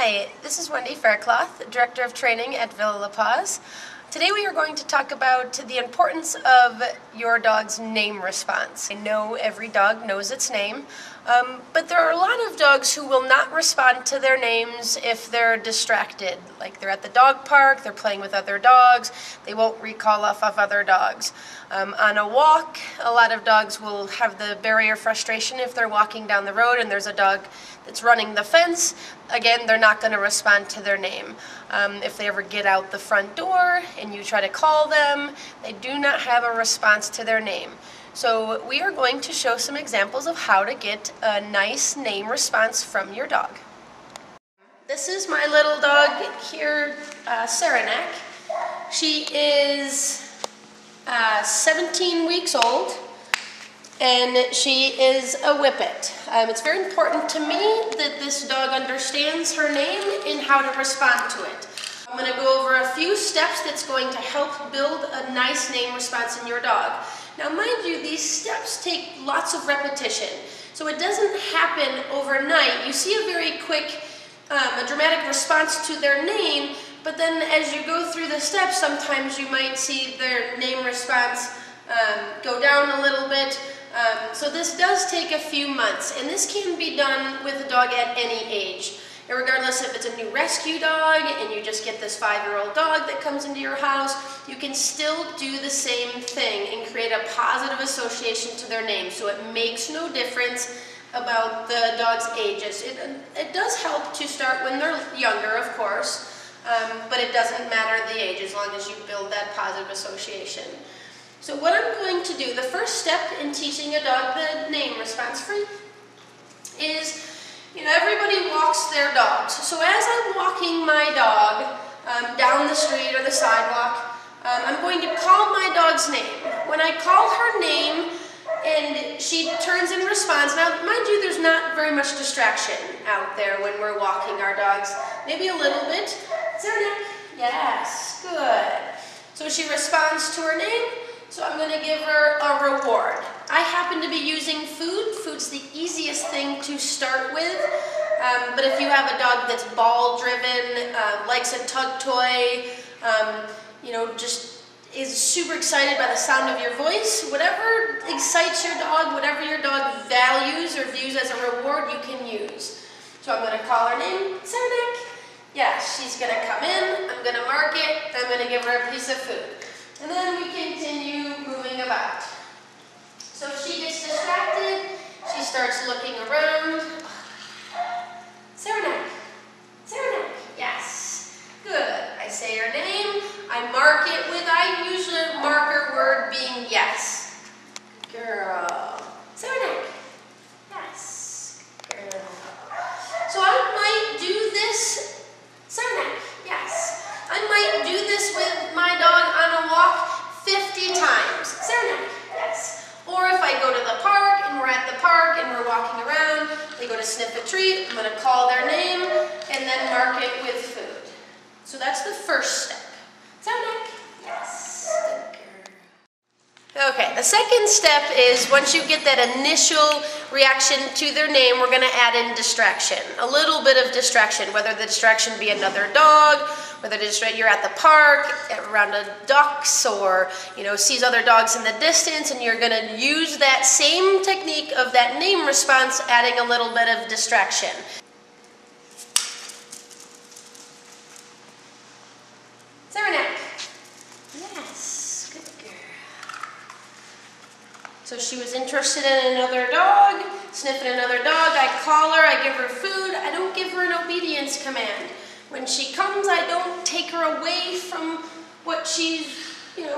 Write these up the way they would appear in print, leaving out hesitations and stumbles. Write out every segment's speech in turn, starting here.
Hi, this is Wendy Faircloth, Director of Training at Villa PAWS. Today we are going to talk about the importance of your dog's name response. I know every dog knows its name, but there are a lot of dogs who will not respond to their names if they're distracted. Like they're at the dog park, they're playing with other dogs, they won't recall off of other dogs. On a walk, a lot of dogs will have the barrier frustration if they're walking down the road and there's a dog that's running the fence. Again, they're not going to respond to their name. If they ever get out the front door and you try to call them, they do not have a response to their name. So we are going to show some examples of how to get a nice name response from your dog. This is my little dog here, Saranac. She is 17 weeks old and she is a whippet. It's very important to me that this dog understands her name and how to respond to it. I'm going to go over a few steps that's going to help build a nice name response in your dog. Now mind you, these steps take lots of repetition, so it doesn't happen overnight. You see a very quick, a dramatic response to their name, but then as you go through the steps, sometimes you might see their name response go down a little bit. So this does take a few months, and this can be done with a dog at any age. And regardless if it's a new rescue dog and you just get this 5-year-old dog that comes into your house, you can still do the same thing and create a positive association to their name. So it makes no difference about the dog's ages. It does help to start when they're younger, of course, but it doesn't matter the age as long as you build that positive association. So what I'm going to do, the first step in teaching a dog the name response for you is, everybody walks their dogs. So as I'm walking my dog down the street or the sidewalk, I'm going to call my dog's name. When I call her name and she turns and responds, now mind you, there's not very much distraction out there when we're walking our dogs. Maybe a little bit. Saranac, yes, good. So she responds to her name. So I'm going to give her a reward. I happen to be using food. Food's the easiest thing to start with. But if you have a dog that's ball-driven, likes a tug toy, just is super excited by the sound of your voice, whatever excites your dog, whatever your dog values or views as a reward, you can use. So I'm going to call her name, Saranac. Yes, she's going to come in. I'm going to mark it. I'm going to give her a piece of food. And then we continue moving about. So if she gets distracted, she starts looking around. Saranac, Saranac, yes, good. I say her name, I mark it with, I use a marker word being yes. Girl, Saranac, yes, girl. So I might do this, Saranac, yes. I might do this with my dog on a walk 50 times. Saranac, yes. Or if I go to the park and we're at the park and we're walking around, they go to sniff a treat, I'm going to call their name and then mark it with food. So that's the first step. Saranac, yes. Okay, the second step is once you get that initial reaction to their name, we're going to add in distraction. A little bit of distraction, whether the distraction be another dog, whether you're at the park, around a ducks, or sees other dogs in the distance, and you're going to use that same technique of that name response, adding a little bit of distraction. Saranac. Yes, good girl. So she was interested in another dog, sniffing another dog. I call her, I give her food. I don't give her an obedience command. When she comes, I don't take her away from what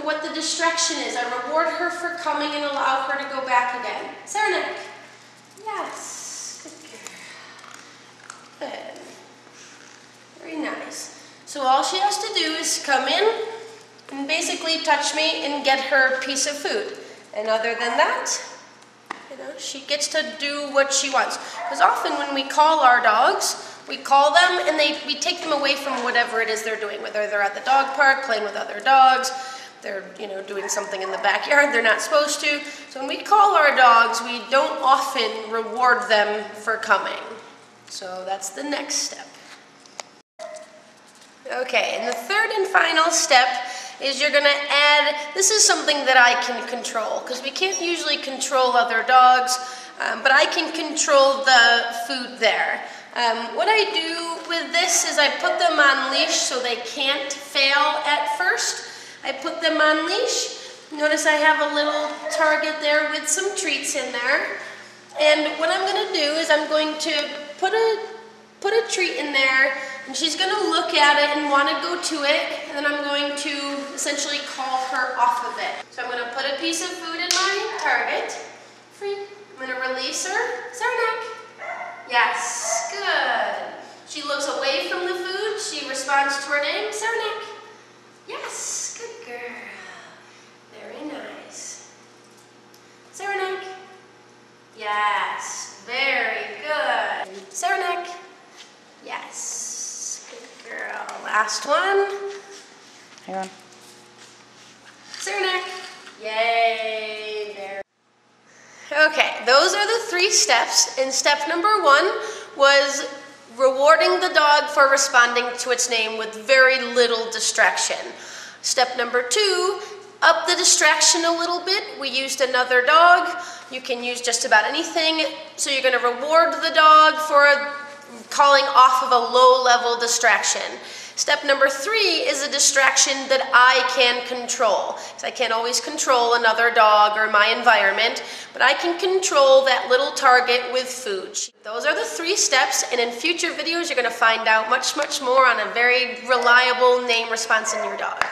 what the distraction is. I reward her for coming and allow her to go back again. Saranac. Yes. Good girl. Good. Very nice. So all she has to do is come in and basically touch me and get her a piece of food. And other than that, she gets to do what she wants. Because often when we call our dogs, we call them and we take them away from whatever it is they're doing, whether they're at the dog park playing with other dogs, they're doing something in the backyard they're not supposed to. So when we call our dogs, we don't often reward them for coming. So that's the next step. Okay, and the third and final step is you're going to add, this is something that I can control, because we can't usually control other dogs, but I can control the food there. What I do with this is I put them on leash so they can't fail at first. I put them on leash. Notice I have a little target there with some treats in there. And what I'm going to do is I'm going to put a treat in there, and she's going to look at it and want to go to it, and then I'm going to essentially call her off of it. So I'm going to put a piece of food in my target. Free. I'm going to release her. Saranac. Yes, good. She looks away from the food. She responds to her name. Saranac. Yes, good girl. Very nice. Saranac. Yes, very good. Saranac. Yes, good girl. Last one. Hang on. Saranac. Yay, there. Okay, those are the 3 steps, and step number 1 was rewarding the dog for responding to its name with very little distraction. Step number 2, up the distraction a little bit. We used another dog. You can use just about anything. So you're going to reward the dog for calling off of a low-level distraction. Step number 3 is a distraction that I can control. So I can't always control another dog or my environment, but I can control that little target with food. Those are the 3 steps, and in future videos you're going to find out much, much more on a very reliable name response in your dog.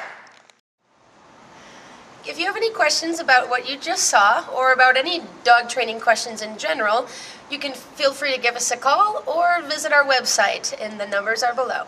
If you have any questions about what you just saw, or about any dog training questions in general, you can feel free to give us a call or visit our website, and the numbers are below.